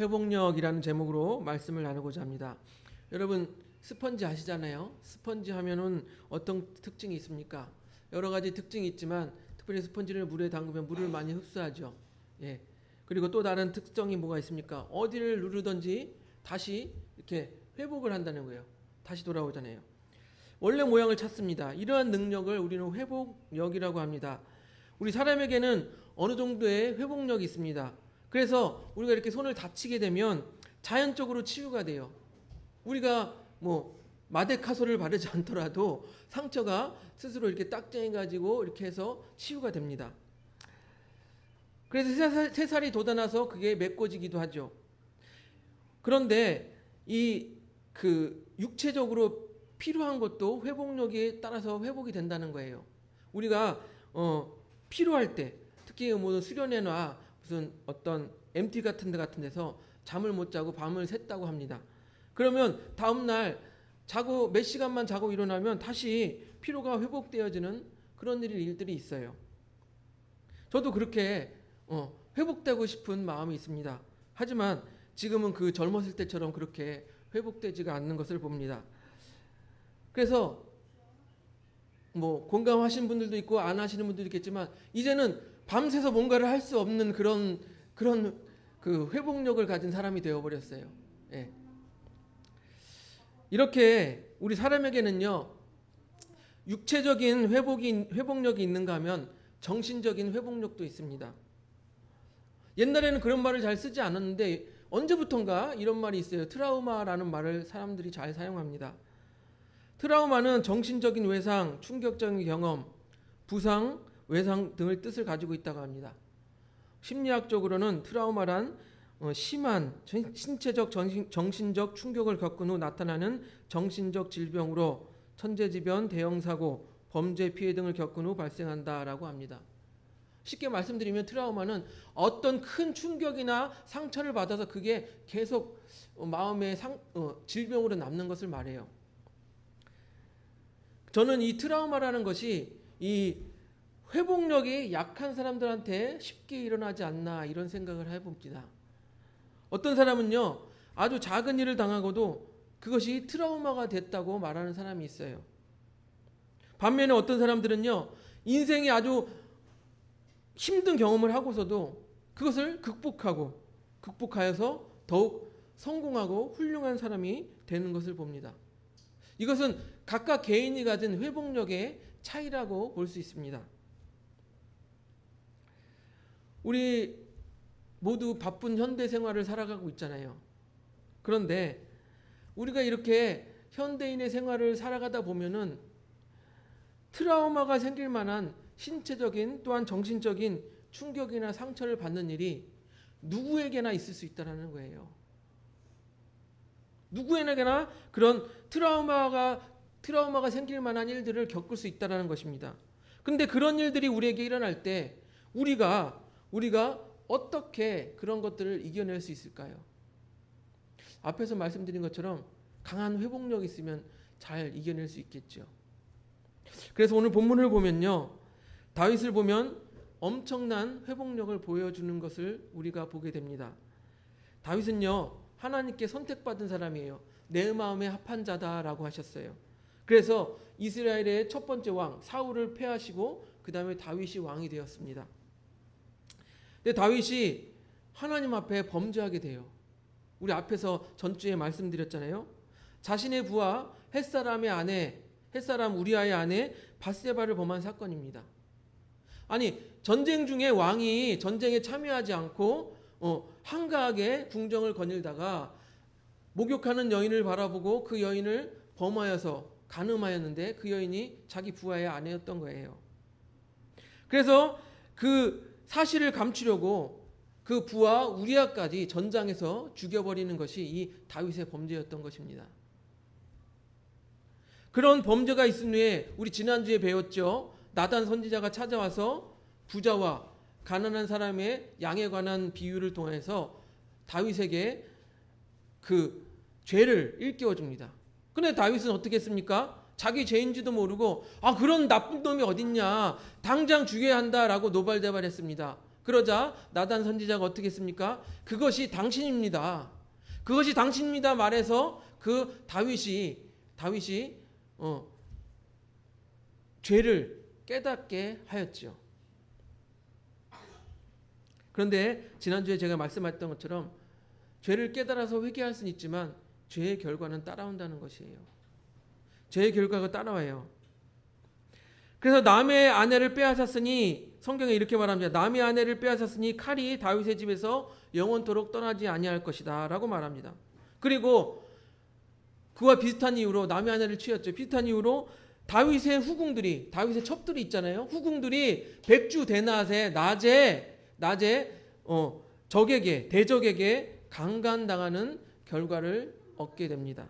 회복력이라는 제목으로 말씀을 나누고자 합니다. 여러분 스펀지 아시잖아요. 스펀지 하면은 어떤 특징이 있습니까? 여러 가지 특징이 있지만 특별히 스펀지를 물에 담그면 물을 많이 흡수하죠. 예. 그리고 또 다른 특성이 뭐가 있습니까? 어디를 누르든지 다시 이렇게 회복을 한다는 거예요. 다시 돌아오잖아요. 원래 모양을 찾습니다. 이러한 능력을 우리는 회복력이라고 합니다. 우리 사람에게는 어느 정도의 회복력이 있습니다. 그래서 우리가 이렇게 손을 다치게 되면 자연적으로 치유가 돼요. 우리가 뭐 마데카소를 바르지 않더라도 상처가 스스로 이렇게 딱쟁이 가지고 이렇게 해서 치유가 됩니다. 그래서 세 살이 돋아나서 그게 메꿔지기도 하죠. 그런데 이 육체적으로 필요한 것도 회복력에 따라서 회복이 된다는 거예요. 우리가 필요할 때 특히 뭐 수련회나 무슨 어떤 MT 같은 데서 잠을 못 자고 밤을 샜다고 합니다. 그러면 다음날 자고 몇 시간만 자고 일어나면 다시 피로가 회복되어지는 그런 일들이 있어요. 저도 그렇게 회복되고 싶은 마음이 있습니다. 하지만 지금은 그 젊었을 때처럼 그렇게 회복되지가 않는 것을 봅니다. 그래서 뭐 공감하시는 분들도 있고 안 하시는 분들도 있겠지만 이제는 밤새서 뭔가를 할 수 없는 그런 그 회복력을 가진 사람이 되어버렸어요. 예. 이렇게 우리 사람에게는요 육체적인 회복력이 있는가 하면 정신적인 회복력도 있습니다. 옛날에는 그런 말을 잘 쓰지 않았는데 언제부턴가 이런 말이 있어요. 트라우마라는 말을 사람들이 잘 사용합니다. 트라우마는 정신적인 외상, 충격적인 경험, 부상, 외상 등을 뜻을 가지고 있다고 합니다. 심리학적으로는 트라우마란 심한 신체적 정신적 충격을 겪은 후 나타나는 정신적 질병으로 천재지변, 대형사고, 범죄 피해 등을 겪은 후 발생한다라고 합니다. 쉽게 말씀드리면 트라우마는 어떤 큰 충격이나 상처를 받아서 그게 계속 마음의 질병으로 남는 것을 말해요. 저는 이 트라우마라는 것이 이 회복력이 약한 사람들한테 쉽게 일어나지 않나 이런 생각을 해봅니다. 어떤 사람은요 아주 작은 일을 당하고도 그것이 트라우마가 됐다고 말하는 사람이 있어요. 반면에 어떤 사람들은요 인생이 아주 힘든 경험을 하고서도 그것을 극복하여서 더욱 성공하고 훌륭한 사람이 되는 것을 봅니다. 이것은 각각 개인이 가진 회복력의 차이라고 볼 수 있습니다. 우리 모두 바쁜 현대 생활을 살아가고 있잖아요. 그런데 우리가 이렇게 현대인의 생활을 살아가다 보면은 트라우마가 생길 만한 신체적인 또한 정신적인 충격이나 상처를 받는 일이 누구에게나 있을 수 있다는 거예요. 누구에게나 그런 트라우마가 생길 만한 일들을 겪을 수 있다는 것입니다. 그런데 그런 일들이 우리에게 일어날 때 우리가 어떻게 그런 것들을 이겨낼 수 있을까요? 앞에서 말씀드린 것처럼 강한 회복력이 있으면 잘 이겨낼 수 있겠죠. 그래서 오늘 본문을 보면요. 다윗을 보면 엄청난 회복력을 보여주는 것을 우리가 보게 됩니다. 다윗은요. 하나님께 선택받은 사람이에요. 내 마음에 합한 자다라고 하셨어요. 그래서 이스라엘의 첫 번째 왕 사울을 패하시고 그 다음에 다윗이 왕이 되었습니다. 근데 다윗이 하나님 앞에 범죄하게 돼요. 우리 앞에서 전주에 말씀드렸잖아요. 자신의 부하 햇사람 우리아의 아내 밧세바를 범한 사건입니다. 아니 전쟁 중에 왕이 전쟁에 참여하지 않고 한가하게 궁정을 거닐다가 목욕하는 여인을 바라보고 그 여인을 범하여서 간음하였는데 그 여인이 자기 부하의 아내였던 거예요. 그래서 그 사실을 감추려고 그 부하 우리아까지 전장에서 죽여버리는 것이 이 다윗의 범죄였던 것입니다. 그런 범죄가 있은 후에 우리 지난주에 배웠죠. 나단 선지자가 찾아와서 부자와 가난한 사람의 양에 관한 비유를 통해서 다윗에게 그 죄를 일깨워 줍니다. 그런데 다윗은 어떻게 했습니까? 자기 죄인지도 모르고 그런 나쁜 놈이 어딨냐 당장 죽여야 한다라고 노발대발했습니다. 그러자 나단 선지자가 어떻게 했습니까? 그것이 당신입니다. 그것이 당신입니다 말해서 그 다윗이 죄를 깨닫게 하였죠. 그런데 지난주에 제가 말씀했던 것처럼 죄를 깨달아서 회개할 수는 있지만 죄의 결과는 따라온다는 것이에요. 죄의 결과가 따라와요. 그래서 남의 아내를 빼앗았으니, 성경에 이렇게 말합니다. 남의 아내를 빼앗았으니 칼이 다윗의 집에서 영원토록 떠나지 아니할 것이다 라고 말합니다. 그리고 그와 비슷한 이유로 남의 아내를 취했죠. 비슷한 이유로 다윗의 후궁들이, 다윗의 첩들이 있잖아요. 후궁들이 백주 대낮에 낮에 대적에게 강간당하는 결과를 얻게 됩니다.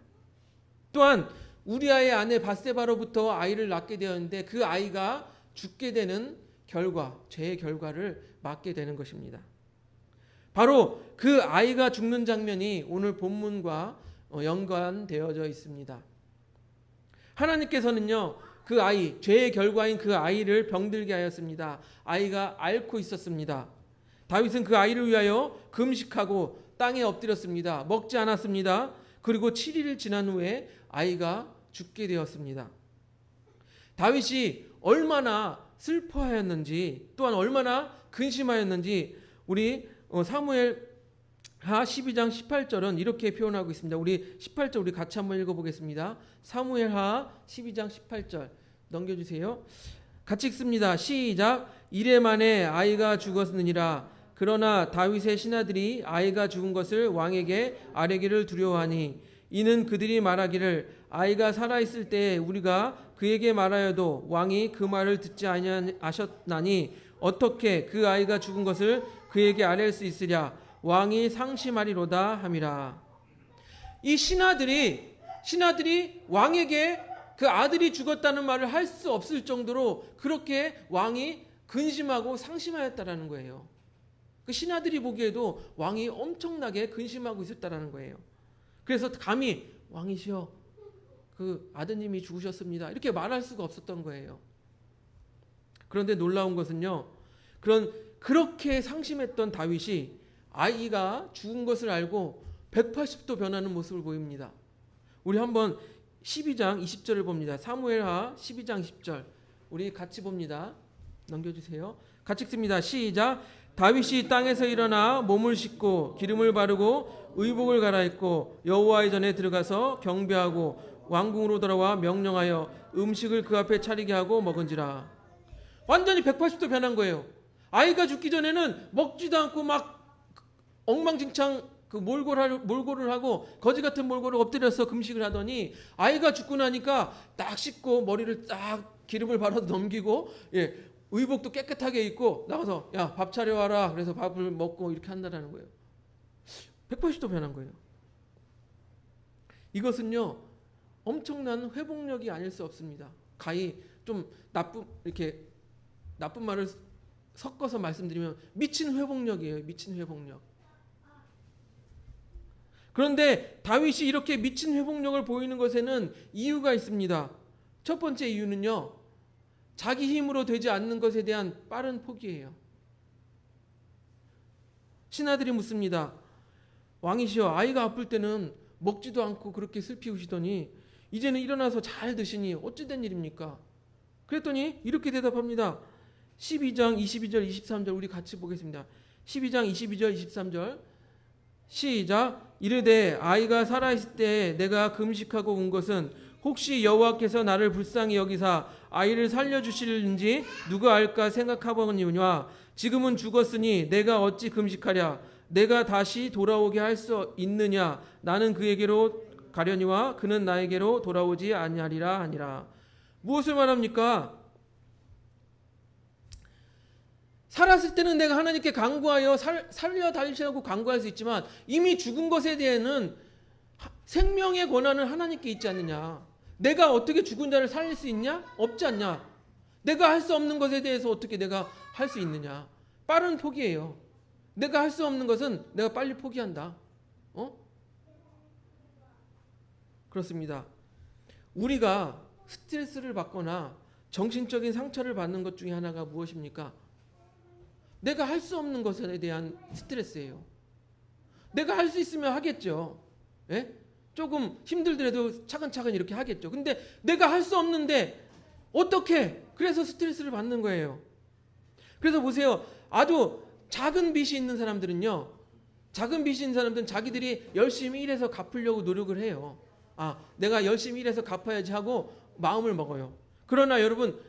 또한 우리아의 아내 밧세바로부터 아이를 낳게 되었는데 그 아이가 죽게 되는 결과, 죄의 결과를 맞게 되는 것입니다. 바로 그 아이가 죽는 장면이 오늘 본문과 연관되어져 있습니다. 하나님께서는요, 그 아이, 죄의 결과인 그 아이를 병들게 하였습니다. 아이가 앓고 있었습니다. 다윗은 그 아이를 위하여 금식하고 땅에 엎드렸습니다. 먹지 않았습니다. 그리고 7일 지난 후에 아이가 죽게 되었습니다. 다윗이 얼마나 슬퍼하였는지, 또한 얼마나 근심하였는지 우리 사무엘하 12장 18절은 이렇게 표현하고 있습니다. 우리 18절 우리 같이 한번 읽어보겠습니다. 사무엘하 12장 18절 넘겨주세요. 같이 읽습니다. 시작. 이레 만에 아이가 죽었느니라. 그러나 다윗의 신하들이 아이가 죽은 것을 왕에게 아뢰기를 두려워하니 이는 그들이 말하기를 아이가 살아있을 때에 우리가 그에게 말하여도 왕이 그 말을 듣지 아니하셨나니 어떻게 그 아이가 죽은 것을 그에게 아뢰 수 있으랴. 왕이 상심하리로다 함이라. 이 신하들이 왕에게 그 아들이 죽었다는 말을 할 수 없을 정도로 그렇게 왕이 근심하고 상심하였다라는 거예요. 그 신하들이 보기에도 왕이 엄청나게 근심하고 있었다라는 거예요. 그래서 감히 왕이시여 그 아드님이 죽으셨습니다 이렇게 말할 수가 없었던 거예요. 그런데 놀라운 것은요, 그렇게 상심했던 다윗이 아이가 죽은 것을 알고 180도 변하는 모습을 보입니다. 우리 한번 12장 20절을 봅니다. 사무엘하 12장 10절 우리 같이 봅니다. 넘겨주세요. 같이 읽습니다. 시작. 다윗이 땅에서 일어나 몸을 씻고 기름을 바르고 의복을 갈아입고 여호와의 전에 들어가서 경배하고 왕궁으로 돌아와 명령하여 음식을 그 앞에 차리게 하고 먹은지라. 완전히 180도 변한 거예요. 아이가 죽기 전에는 먹지도 않고 막 엉망진창 그 몰골을 하고 거지 같은 몰골을 엎드려서 금식을 하더니 아이가 죽고 나니까 딱 씻고 머리를 딱 기름을 바르고 넘기고 의복도 깨끗하게 입고 나가서 야, 밥 차려와라. 그래서 밥을 먹고 이렇게 한다는 거예요. 180도 변한 거예요. 이것은요, 엄청난 회복력이 아닐 수 없습니다. 가히 좀 나쁜 말을 섞어서 말씀드리면 미친 회복력이에요. 미친 회복력. 그런데 다윗이 이렇게 미친 회복력을 보이는 것에는 이유가 있습니다. 첫 번째 이유는요, 자기 힘으로 되지 않는 것에 대한 빠른 포기예요. 신하들이 묻습니다. 왕이시여, 아이가 아플 때는 먹지도 않고 그렇게 슬피우시더니 이제는 일어나서 잘 드시니 어찌 된 일입니까? 그랬더니 이렇게 대답합니다. 12장 22절 23절 우리 같이 보겠습니다. 12장 22절 23절 시작. 이르되 아이가 살아있을 때 내가 금식하고 온 것은 혹시 여호와께서 나를 불쌍히 여기사 아이를 살려주실는지 누가 알까 생각하거니와 지금은 죽었으니 내가 어찌 금식하랴. 내가 다시 돌아오게 할 수 있느냐. 나는 그에게로 가려니와 그는 나에게로 돌아오지 아니하리라 하니라. 무엇을 말합니까? 살았을 때는 내가 하나님께 간구하여 살려달라고 간구할 수 있지만 이미 죽은 것에 대해서는 생명의 권한은 하나님께 있지 않느냐. 내가 어떻게 죽은 자를 살릴 수 있냐? 없지 않냐. 내가 할 수 없는 것에 대해서 어떻게 내가 할 수 있느냐. 빠른 포기예요. 내가 할 수 없는 것은 내가 빨리 포기한다. 그렇습니다. 우리가 스트레스를 받거나 정신적인 상처를 받는 것 중에 하나가 무엇입니까? 내가 할 수 없는 것에 대한 스트레스예요. 내가 할 수 있으면 하겠죠. 예? 조금 힘들더라도 차근차근 이렇게 하겠죠. 근데 내가 할 수 없는데 어떻게? 그래서 스트레스를 받는 거예요. 그래서 보세요. 아주 작은 빚이 있는 사람들은요. 작은 빚이 있는 사람들은 자기들이 열심히 일해서 갚으려고 노력을 해요. 아, 내가 열심히 일해서 갚아야지 하고 마음을 먹어요. 그러나 여러분,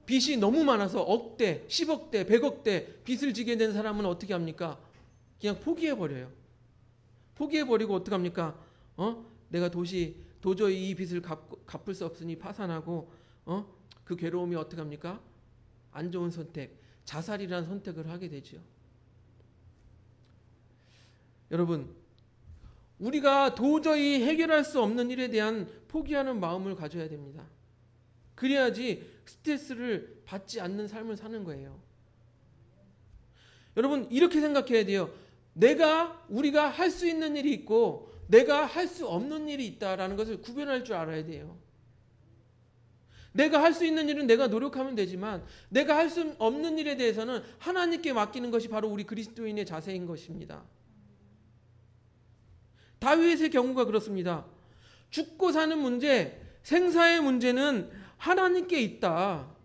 빚이 너무 많아서 억대, 10억대, 100억대 빚을 지게 된 사람은 어떻게 합니까? 그냥 포기해버려요. 포기해버리고 어떻게 합니까? 내가 도저히 이 빚을 갚을 수 없으니 파산하고 그 괴로움이 어떻게 합니까? 안 좋은 선택, 자살이라는 선택을 하게 되죠. 여러분, 우리가 도저히 해결할 수 없는 일에 대한 포기하는 마음을 가져야 됩니다. 그래야지 스트레스를 받지 않는 삶을 사는 거예요. 여러분, 이렇게 생각해야 돼요. 우리가 할 수 있는 일이 있고 내가 할 수 없는 일이 있다라는 것을 구별할 줄 알아야 돼요. 내가 할 수 있는 일은 내가 노력하면 되지만 내가 할 수 없는 일에 대해서는 하나님께 맡기는 것이 바로 우리 그리스도인의 자세인 것입니다. 다윗의 경우가 그렇습니다. 죽고 사는 문제, 생사의 문제는 하나님께 있다.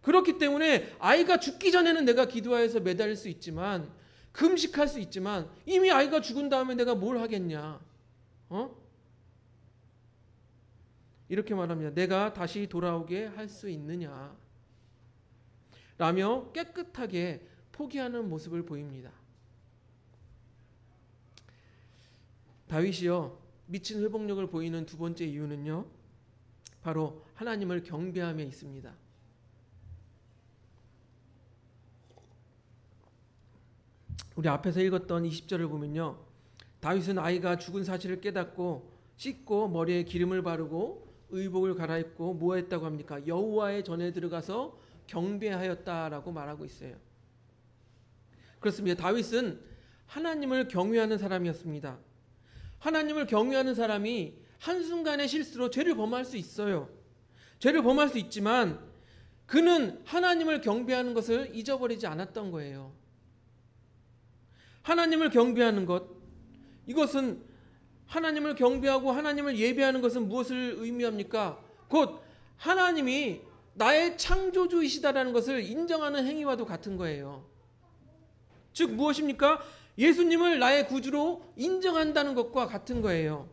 그렇기 때문에 아이가 죽기 전에는 내가 기도하여서 매달릴 수 있지만, 금식할 수 있지만, 이미 아이가 죽은 다음에 내가 뭘 하겠냐? 이렇게 말합니다. 내가 다시 돌아오게 할 수 있느냐? 라며 깨끗하게 포기하는 모습을 보입니다. 다윗이요, 미친 회복력을 보이는 두 번째 이유는요, 바로 하나님을 경배함에 있습니다. 우리 앞에서 읽었던 20절을 보면요, 다윗은 아이가 죽은 사실을 깨닫고 씻고 머리에 기름을 바르고 의복을 갈아입고 뭐 했다고 합니까? 여호와의 전에 들어가서 경배하였다라고 말하고 있어요. 그렇습니다. 다윗은 하나님을 경외하는 사람이었습니다. 하나님을 경외하는 사람이 한순간의 실수로 죄를 범할 수 있어요. 죄를 범할 수 있지만 그는 하나님을 경배하는 것을 잊어버리지 않았던 거예요. 하나님을 경배하는 것, 이것은 하나님을 경배하고 하나님을 예배하는 것은 무엇을 의미합니까? 곧 하나님이 나의 창조주이시다라는 것을 인정하는 행위와도 같은 거예요. 즉 무엇입니까? 예수님을 나의 구주로 인정한다는 것과 같은 거예요.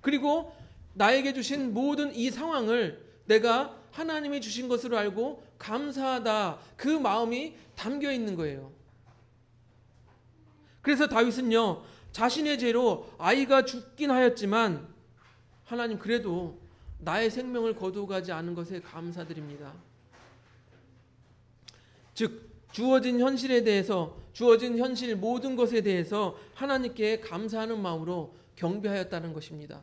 그리고 나에게 주신 모든 이 상황을 내가 하나님이 주신 것으로 알고 감사하다, 그 마음이 담겨 있는 거예요. 그래서 다윗은요, 자신의 죄로 아이가 죽긴 하였지만 하나님, 그래도 나의 생명을 거두어가지 않은 것에 감사드립니다. 즉 주어진 현실에 대해서, 주어진 현실 모든 것에 대해서 하나님께 감사하는 마음으로 경배하였다는 것입니다.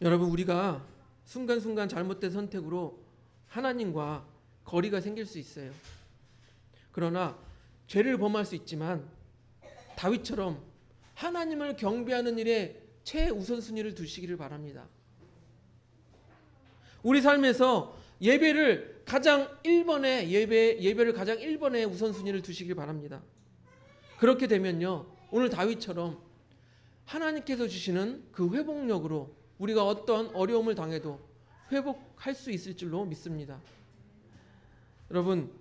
여러분, 우리가 순간순간 잘못된 선택으로 하나님과 거리가 생길 수 있어요. 그러나 죄를 범할 수 있지만 다윗처럼 하나님을 경배하는 일에 최우선순위를 두시기를 바랍니다. 우리 삶에서 예배를 가장 1번에 우선순위를 두시길 바랍니다. 그렇게 되면요, 오늘 다윗처럼 하나님께서 주시는 그 회복력으로 우리가 어떤 어려움을 당해도 회복할 수 있을 줄로 믿습니다. 여러분,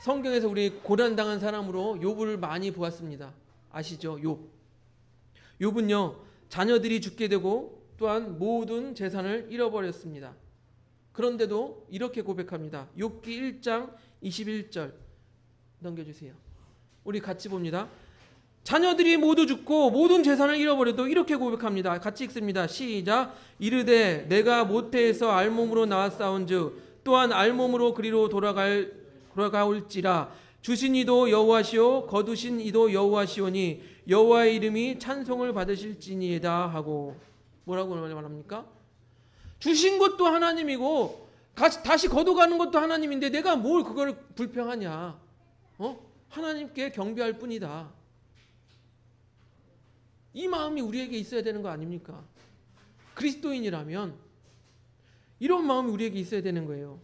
성경에서 우리 고난당한 사람으로 욥을 많이 보았습니다. 아시죠? 욥은요, 자녀들이 죽게 되고 또한 모든 재산을 잃어버렸습니다. 그런데도 이렇게 고백합니다. 욥기 1장 21절 넘겨주세요. 우리 같이 봅니다. 자녀들이 모두 죽고 모든 재산을 잃어버려도 이렇게 고백합니다. 같이 읽습니다. 시작. 이르되 내가 모태에서 알몸으로 나왔사온즉 또한 알몸으로 그리로 돌아가올지라. 주신 이도 여호와시오 거두신 이도 여호와시오니 여호와의 이름이 찬송을 받으실지니이다 하고. 뭐라고 말합니까? 주신 것도 하나님이고 다시 거둬가는 것도 하나님인데 내가 뭘 그걸 불평하냐? 하나님께 경배할 뿐이다. 이 마음이 우리에게 있어야 되는 거 아닙니까? 그리스도인이라면 이런 마음이 우리에게 있어야 되는 거예요.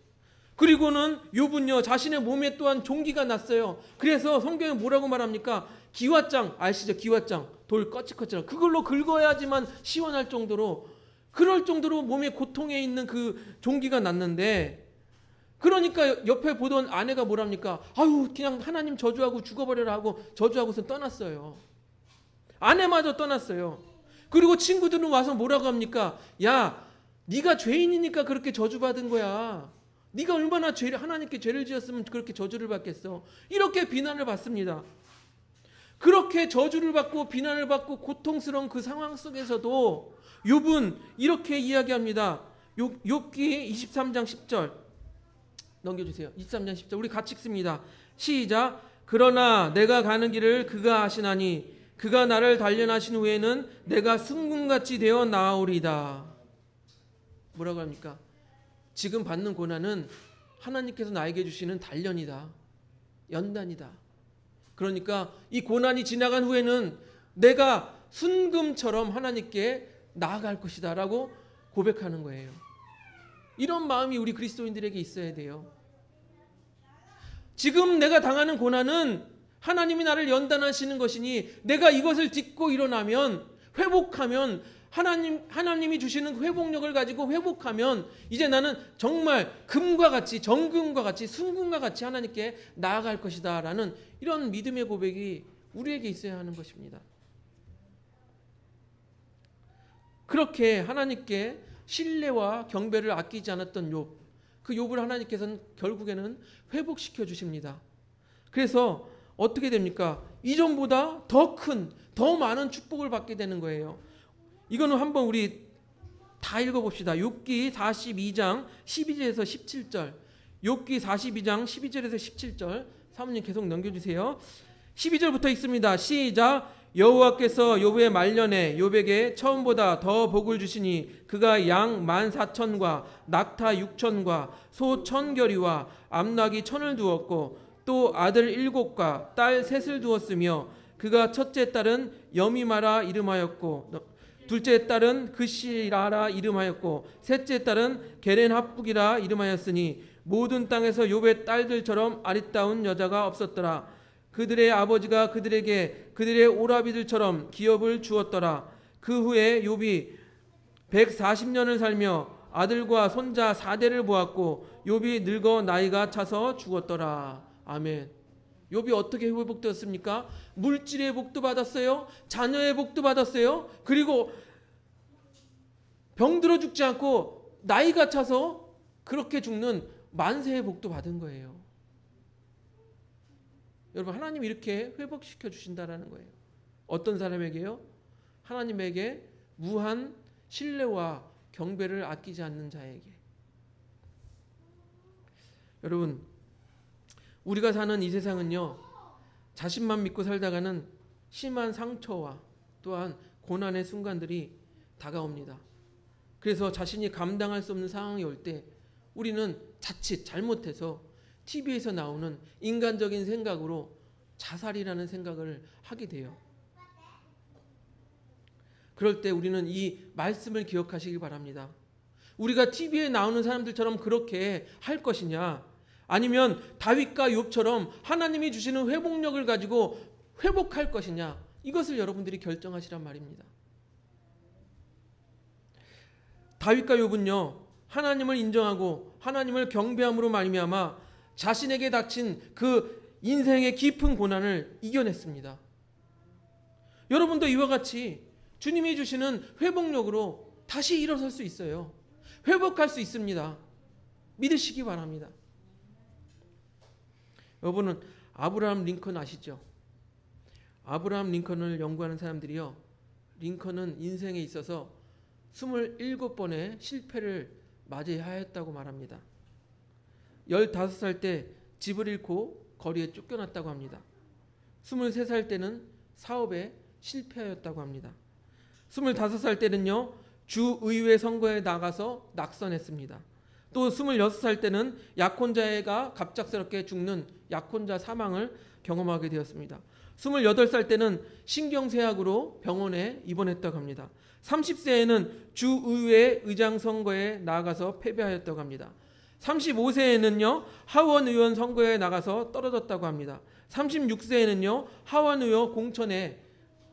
그리고는 욥은요 자신의 몸에 또한 종기가 났어요. 그래서 성경에 뭐라고 말합니까? 기왓장 아시죠? 기왓장 돌 거칠거칠한 그걸로 긁어야지만 시원할 정도로 그럴 정도로 몸에 고통에 있는 그 종기가 났는데 그러니까 옆에 보던 아내가 뭐랍니까? 아유 그냥 하나님 저주하고 죽어버려라 하고 저주하고서 떠났어요. 아내마저 떠났어요. 그리고 친구들은 와서 뭐라고 합니까? 야 네가 죄인이니까 그렇게 저주받은 거야. 네가 얼마나 하나님께 죄를 지었으면 그렇게 저주를 받겠어. 이렇게 비난을 받습니다. 그렇게 저주를 받고 비난을 받고 고통스러운 그 상황 속에서도 욥은 이렇게 이야기합니다. 욥기 23장 10절 넘겨주세요. 23장 10절 우리 같이 읽습니다. 시작. 그러나 내가 가는 길을 그가 아시나니 그가 나를 단련하신 후에는 내가 승군같이 되어 나아오리다. 뭐라고 합니까? 지금 받는 고난은 하나님께서 나에게 주시는 단련이다. 연단이다. 그러니까 이 고난이 지나간 후에는 내가 순금처럼 하나님께 나아갈 것이다 라고 고백하는 거예요. 이런 마음이 우리 그리스도인들에게 있어야 돼요. 지금 내가 당하는 고난은 하나님이 나를 연단하시는 것이니 내가 이것을 딛고 일어나면 회복하면 하나님이 주시는 회복력을 가지고 회복하면 이제 나는 정말 금과 같이 정금과 같이 순금과 같이 하나님께 나아갈 것이다 라는 이런 믿음의 고백이 우리에게 있어야 하는 것입니다. 그렇게 하나님께 신뢰와 경배를 아끼지 않았던 욥, 그 욥을 하나님께서는 결국에는 회복시켜 주십니다. 그래서 어떻게 됩니까? 이전보다 더 큰, 더 많은 축복을 받게 되는 거예요. 이거는 한번 우리 다 읽어봅시다. 욥기 42장 12절에서 17절. 욥기 42장 12절에서 17절. 사모님 계속 넘겨주세요. 12절부터 읽습니다. 시작. 여호와께서 욥의 말년에 욥에게 처음보다 더 복을 주시니 그가 양 14,000과 낙타 6,000과 소 1,000결이와 암낙이 1,000을 두었고 또 아들 7과 딸 3을 두었으며 그가 첫째 딸은 여미마라 이름하였고 둘째 딸은 그시라라 이름하였고 셋째 딸은 게렌합북이라 이름하였으니 모든 땅에서 욥의 딸들처럼 아리따운 여자가 없었더라. 그들의 아버지가 그들에게 그들의 오라비들처럼 기업을 주었더라. 그 후에 욥이 140년을 살며 아들과 손자 4대를 보았고 욥이 늙어 나이가 차서 죽었더라. 아멘. 욥이 어떻게 회복되었습니까? 물질의 복도 받았어요. 자녀의 복도 받았어요. 그리고 병들어 죽지 않고 나이가 차서 그렇게 죽는 만세의 복도 받은 거예요. 여러분 하나님 이렇게 회복시켜 주신다라는 거예요. 어떤 사람에게요? 하나님에게 무한 신뢰와 경배를 아끼지 않는 자에게. 여러분 우리가 사는 이 세상은요 자신만 믿고 살다가는 심한 상처와 또한 고난의 순간들이 다가옵니다. 그래서 자신이 감당할 수 없는 상황이 올 때 우리는 자칫 잘못해서 TV에서 나오는 인간적인 생각으로 자살이라는 생각을 하게 돼요. 그럴 때 우리는 이 말씀을 기억하시기 바랍니다. 우리가 TV에 나오는 사람들처럼 그렇게 할 것이냐 아니면 다윗과 욥처럼 하나님이 주시는 회복력을 가지고 회복할 것이냐 이것을 여러분들이 결정하시란 말입니다. 다윗과 욥은요 하나님을 인정하고 하나님을 경배함으로 말미암아 자신에게 닥친 그 인생의 깊은 고난을 이겨냈습니다. 여러분도 이와 같이 주님이 주시는 회복력으로 다시 일어설 수 있어요. 회복할 수 있습니다. 믿으시기 바랍니다. 여러분은 아브라함 링컨 아시죠? 아브라함 링컨을 연구하는 사람들이요 링컨은 인생에 있어서 27번의 실패를 맞이하였다고 말합니다. 15살 때 집을 잃고 거리에 쫓겨났다고 합니다. 23살 때는 사업에 실패하였다고 합니다. 25살 때는요 주의회 선거에 나가서 낙선했습니다. 또 26살 때는 약혼자가 갑작스럽게 죽는 약혼자 사망을 경험하게 되었습니다. 28살 때는 신경쇠약으로 병원에 입원했다고 합니다. 30세에는 주의회 의장 선거에 나가서 패배하였다고 합니다. 35세에는요 하원 의원 선거에 나가서 떨어졌다고 합니다. 36세에는요 하원 의원 공천에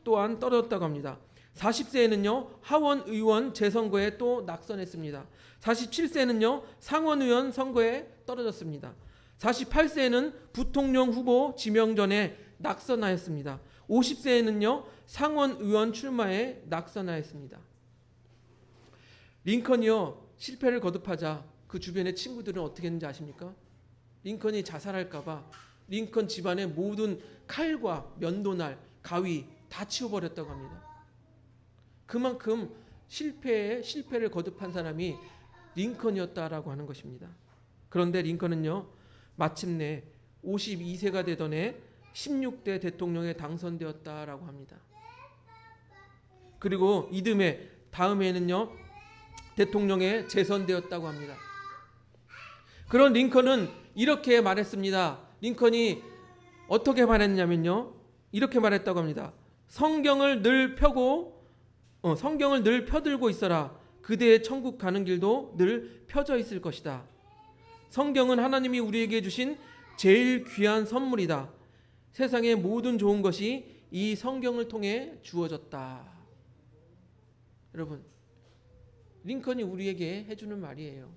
또한 떨어졌다고 합니다. 40세에는요 하원 의원 재선거에 또 낙선했습니다. 47세는요 상원 의원 선거에 떨어졌습니다. 48세에는 부통령 후보 지명전에 낙선하였습니다. 50세에는요 상원 의원 출마에 낙선하였습니다. 링컨이요 실패를 거듭하자 그 주변의 친구들은 어떻게 했는지 아십니까? 링컨이 자살할까봐 링컨 집안의 모든 칼과 면도날, 가위 다 치워버렸다고 합니다. 그만큼 실패를 거듭한 사람이 링컨이었다라고 하는 것입니다. 그런데 링컨은요 마침내 52세가 되던 해 16대 대통령에 당선되었다라고 합니다. 그리고 이듬해 다음해는요 대통령에 재선되었다고 합니다. 그런 링컨은 이렇게 말했습니다. 링컨이 어떻게 말했냐면요 이렇게 말했다고 합니다. 성경을 늘 펴들고 있어라. 그대의 천국 가는 길도 늘 펴져 있을 것이다. 성경은 하나님이 우리에게 주신 제일 귀한 선물이다. 세상의 모든 좋은 것이 이 성경을 통해 주어졌다. 여러분, 링컨이 우리에게 해주는 말이에요.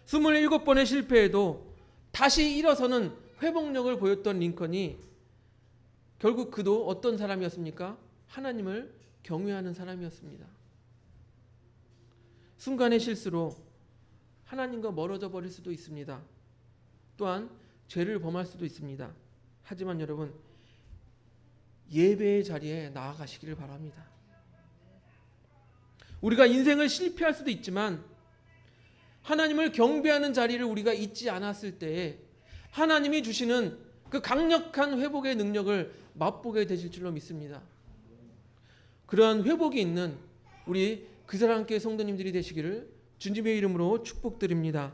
27번의 실패에도 다시 일어서는 회복력을 보였던 링컨이 결국 그도 어떤 사람이었습니까? 하나님을 경외하는 사람이었습니다. 순간의 실수로 하나님과 멀어져 버릴 수도 있습니다. 또한 죄를 범할 수도 있습니다. 하지만 여러분 예배의 자리에 나아가시기를 바랍니다. 우리가 인생을 실패할 수도 있지만 하나님을 경배하는 자리를 우리가 잊지 않았을 때에 하나님이 주시는 그 강력한 회복의 능력을 맛보게 되실 줄로 믿습니다. 그러한 회복이 있는 우리 그 사랑교회 성도님들이 되시기를 주님의 이름으로 축복드립니다.